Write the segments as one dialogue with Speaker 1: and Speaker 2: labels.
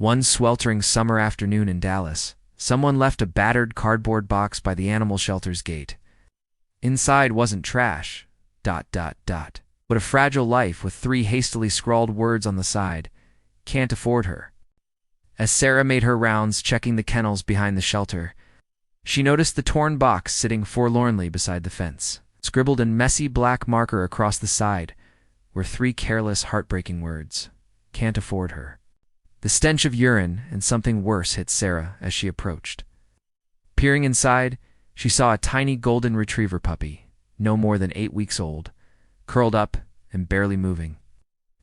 Speaker 1: One sweltering summer afternoon in Dallas, someone left a battered cardboard box by the animal shelter's gate. Inside wasn't trash, but a fragile life with 3 hastily scrawled words on the side. Can't afford her. As Sarah made her rounds checking the kennels behind the shelter, she noticed the torn box sitting forlornly beside the fence. Scribbled in messy black marker across the side were 3 careless, heartbreaking words. Can't afford her. The stench of urine and something worse hit Sarah as she approached. Peering inside, she saw a tiny golden retriever puppy, no more than 8 weeks old, curled up and barely moving.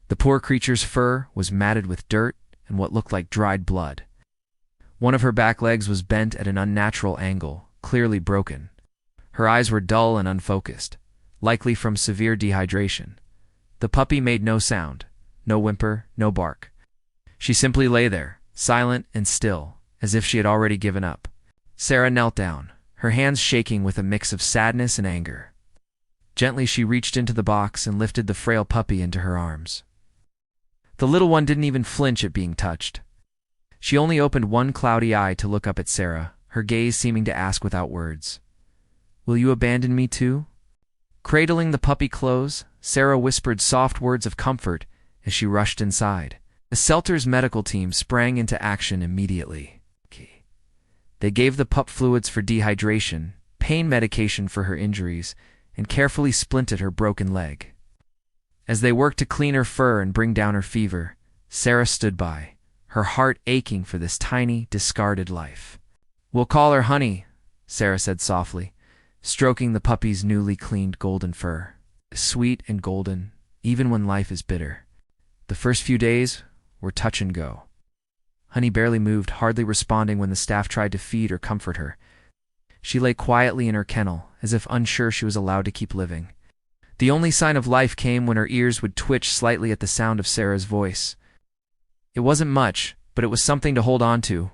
Speaker 1: The poor creature's fur was matted with dirt and what looked like dried blood. One of her back legs was bent at an unnatural angle, clearly broken. Her eyes were dull and unfocused, likely from severe dehydration. The puppy made no sound, no whimper, no bark. She simply lay there, silent and still, as if she had already given up. Sarah knelt down, her hands shaking with a mix of sadness and anger. Gently she reached into the box and lifted the frail puppy into her arms. The little one didn't even flinch at being touched. She only opened one cloudy eye to look up at Sarah, her gaze seeming to ask without words, "Will you abandon me too?" Cradling the puppy close, Sarah whispered soft words of comfort as she rushed inside. The shelter's medical team sprang into action immediately. They gave the pup fluids for dehydration, pain medication for her injuries, and carefully splinted her broken leg. As they worked to clean her fur and bring down her fever, Sarah stood by, her heart aching for this tiny, discarded life. "We'll call her Honey," Sarah said softly, stroking the puppy's newly cleaned golden fur. Sweet and golden, even when life is bitter. The first few days were touch and go. Honey barely moved, hardly responding when the staff tried to feed or comfort her. She lay quietly in her kennel, as if unsure she was allowed to keep living. The only sign of life came when her ears would twitch slightly at the sound of Sarah's voice. It wasn't much, but it was something to hold on to.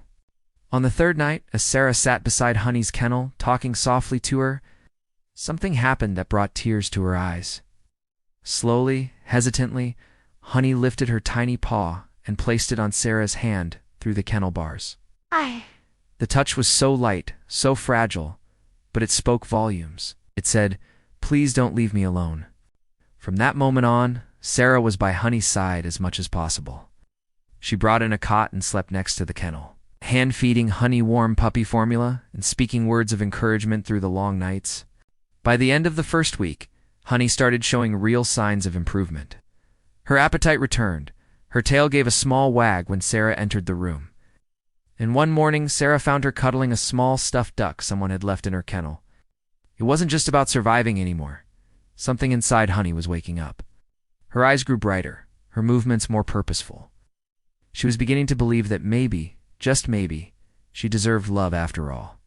Speaker 1: On the 3rd night, as Sarah sat beside Honey's kennel, talking softly to her, something happened that brought tears to her eyes. Slowly, hesitantly, Honey lifted her tiny paw and placed it on Sarah's hand through the kennel bars. The touch was so light, so fragile, but it spoke volumes. It said, "Please don't leave me alone." From that moment on, Sarah was by Honey's side as much as possible. She brought in a cot and slept next to the kennel, hand-feeding Honey warm puppy formula and speaking words of encouragement through the long nights. By the end of the first week, Honey started showing real signs of improvement. Her appetite returned. Her tail gave a small wag when Sarah entered the room. And one morning, Sarah found her cuddling a small stuffed duck someone had left in her kennel. It wasn't just about surviving anymore. Something inside Honey was waking up. Her eyes grew brighter, her movements more purposeful. She was beginning to believe that maybe, just maybe, she deserved love after all.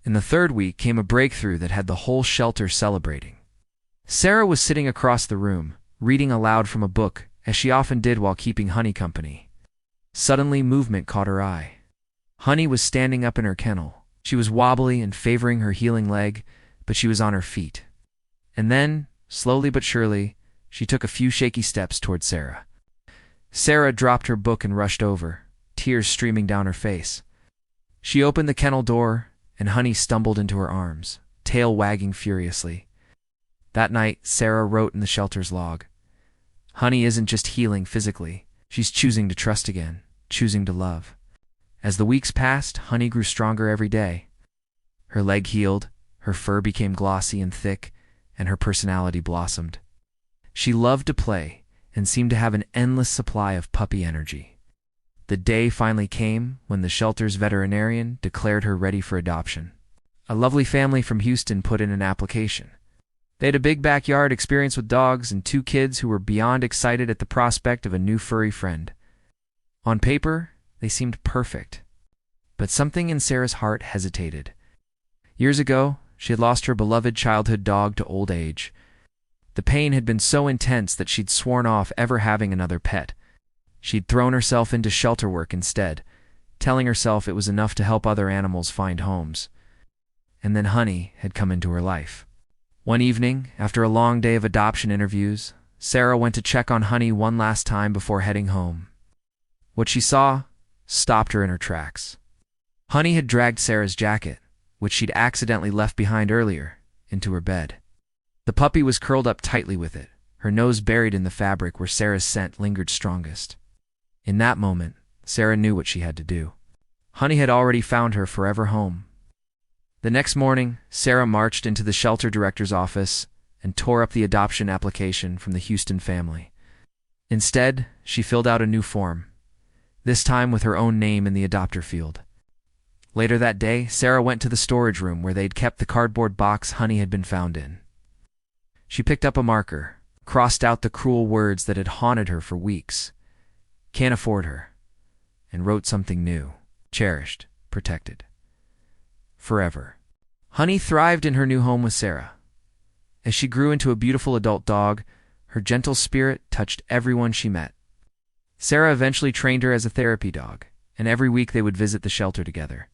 Speaker 1: In the 3rd week came a breakthrough that had the whole shelter celebrating. Sarah was sitting across the room, reading aloud from a book, as she often did while keeping Honey company. Suddenly, movement caught her eye. Honey was standing up in her kennel. She was wobbly and favoring her healing leg, but she was on her feet. And then, slowly but surely, she took a few shaky steps toward Sarah. Sarah dropped her book and rushed over, tears streaming down her face. She opened the kennel door, and Honey stumbled into her arms, tail wagging furiously. That night, Sarah wrote in the shelter's log, "Honey isn't just healing physically, she's choosing to trust again, choosing to love." As the weeks passed, Honey grew stronger every day. Her leg healed, her fur became glossy and thick, and her personality blossomed. She loved to play and seemed to have an endless supply of puppy energy. The day finally came when the shelter's veterinarian declared her ready for adoption. A lovely family from Houston put in an application. They had a big backyard experience with dogs and 2 kids who were beyond excited at the prospect of a new furry friend. On paper, they seemed perfect. But something in Sarah's heart hesitated. Years ago, she had lost her beloved childhood dog to old age. The pain had been so intense that she'd sworn off ever having another pet. She'd thrown herself into shelter work instead, telling herself it was enough to help other animals find homes. And then Honey had come into her life. One evening, after a long day of adoption interviews, Sarah went to check on Honey one last time before heading home. What she saw stopped her in her tracks. Honey had dragged Sarah's jacket, which she'd accidentally left behind earlier, into her bed. The puppy was curled up tightly with it, her nose buried in the fabric where Sarah's scent lingered strongest. In that moment, Sarah knew what she had to do. Honey had already found her forever home. The next morning, Sarah marched into the shelter director's office and tore up the adoption application from the Houston family. Instead, she filled out a new form, this time with her own name in the adopter field. Later that day, Sarah went to the storage room where they'd kept the cardboard box Honey had been found in. She picked up a marker, crossed out the cruel words that had haunted her for weeks. Can't afford her, and wrote something new, cherished, protected. Forever. Honey thrived in her new home with Sarah. As she grew into a beautiful adult dog, her gentle spirit touched everyone she met. Sarah eventually trained her as a therapy dog, and every week they would visit the shelter together.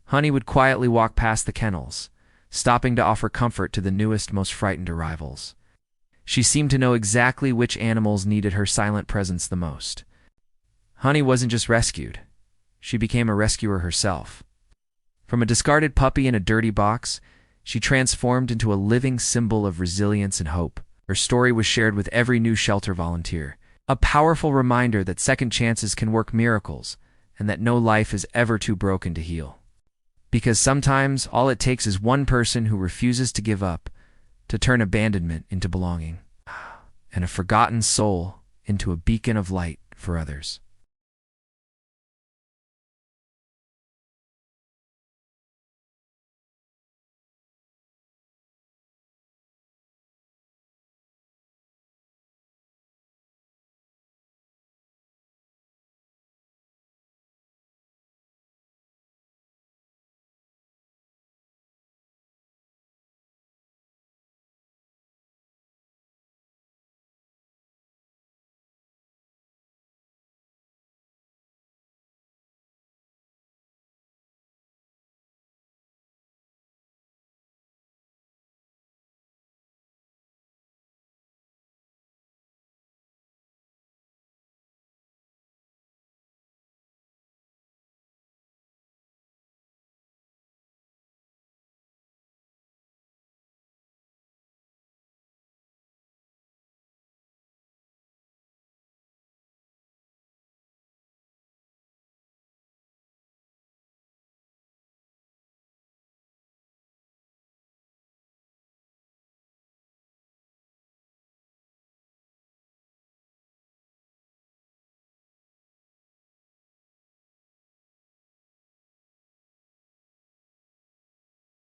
Speaker 1: Honey would quietly walk past the kennels, stopping to offer comfort to the newest, most frightened arrivals. She seemed to know exactly which animals needed her silent presence the most. Honey wasn't just rescued. She became a rescuer herself. From a discarded puppy in a dirty box, she transformed into a living symbol of resilience and hope. Her story was shared with every new shelter volunteer, a powerful reminder that second chances can work miracles and that no life is ever too broken to heal. Because sometimes all it takes is one person who refuses to give up, to turn abandonment into belonging, and a forgotten soul into a beacon of light for others.